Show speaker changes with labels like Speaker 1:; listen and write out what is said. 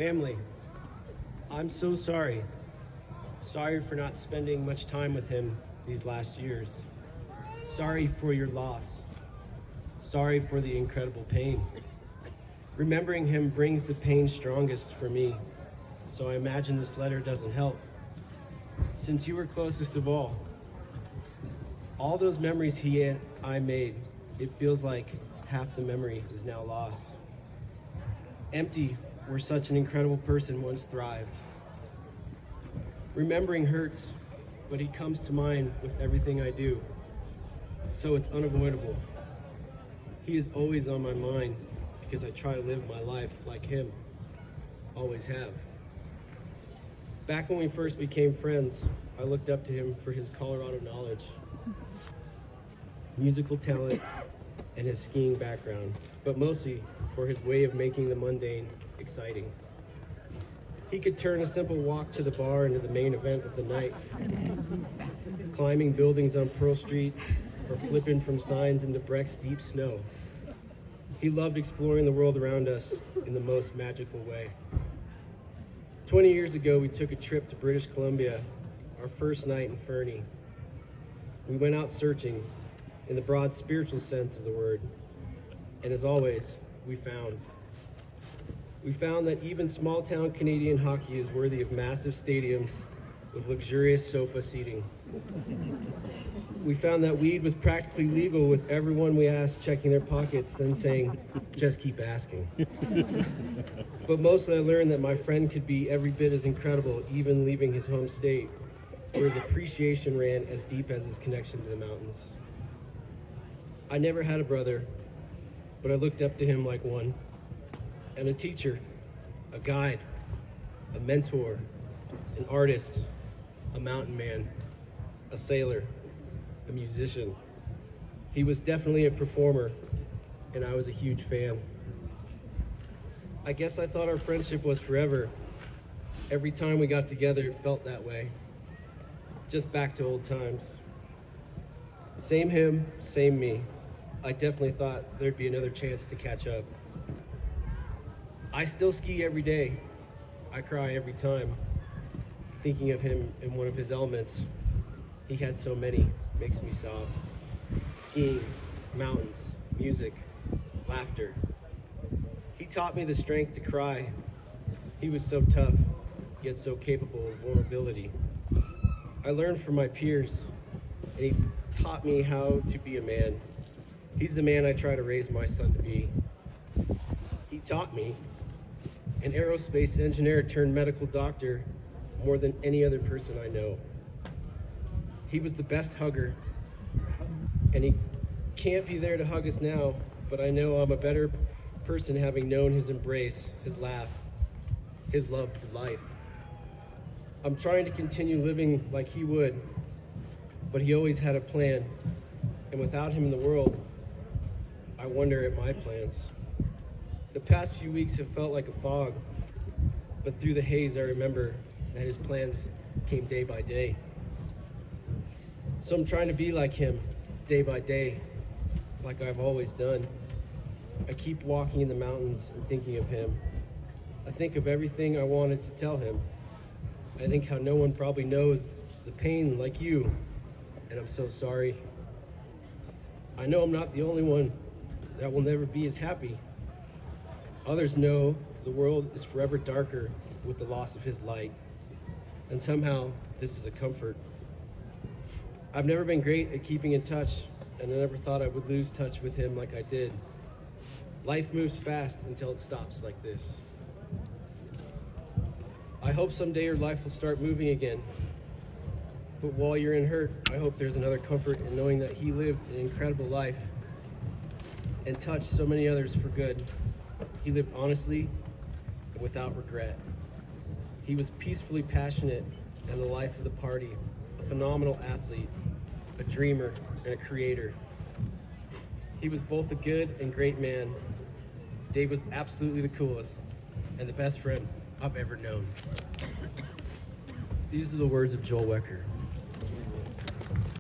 Speaker 1: Family, I'm so sorry. Sorry for not spending much time with him these last years. Sorry for your loss. Sorry for the incredible pain. Remembering him brings the pain strongest for me, so I imagine this letter doesn't help. Since you were closest of all those memories he and I made, it feels like half the memory is now lost. Empty where such an incredible person once thrived. Remembering hurts, but he comes to mind with everything I do, so it's unavoidable. He is always on my mind because I try to live my life like him, always have. Back when we first became friends, I looked up to him for his Colorado knowledge, musical talent, and his skiing background, but mostly for his way of making the mundane exciting. He could turn a simple walk to the bar into the main event of the night, climbing buildings on Pearl Street or flipping from signs into Breck's deep snow. He loved exploring the world around us in the most magical way. 20 years ago, we took a trip to British Columbia, our first night in Fernie. We went out searching in the broad spiritual sense of the word, and as always, we found that even small-town Canadian hockey is worthy of massive stadiums with luxurious sofa seating. We found that weed was practically legal, with everyone we asked checking their pockets, then saying, just keep asking. But mostly I learned that my friend could be every bit as incredible, even leaving his home state, where his appreciation ran as deep as his connection to the mountains. I never had a brother, but I looked up to him like one. And a teacher, a guide, a mentor, an artist, a mountain man, a sailor, a musician. He was definitely a performer, and I was a huge fan. I guess I thought our friendship was forever. Every time we got together, it felt that way. Just back to old times. Same him, same me. I definitely thought there'd be another chance to catch up. I still ski every day. I cry every time. Thinking of him in one of his elements. He had so many, makes me sob. Skiing, mountains, music, laughter. He taught me the strength to cry. He was so tough, yet so capable of vulnerability. I learned from my peers, and he taught me how to be a man. He's the man I try to raise my son to be. He taught me, an aerospace engineer turned medical doctor, more than any other person I know. He was the best hugger, and he can't be there to hug us now, but I know I'm a better person having known his embrace, his laugh, his love for life. I'm trying to continue living like he would, but he always had a plan, and without him in the world, I wonder at my plans. The past few weeks have felt like a fog, but through the haze I remember that his plans came day by day. So I'm trying to be like him, day by day, like I've always done. I keep walking in the mountains and thinking of him. I think of everything I wanted to tell him. I think how no one probably knows the pain like you, and I'm so sorry. I know I'm not the only one that will never be as happy. Others know the world is forever darker with the loss of his light, and somehow this is a comfort. I've never been great at keeping in touch, and I never thought I would lose touch with him like I did. Life moves fast until it stops like this. I hope someday your life will start moving again, but while you're in hurt, I hope there's another comfort in knowing that he lived an incredible life and touched so many others for good. He lived honestly and without regret. He was peacefully passionate and the life of the party, a phenomenal athlete, a dreamer, and a creator. He was both a good and great man. Dave was absolutely the coolest and the best friend I've ever known. These are the words of Joel Wecker.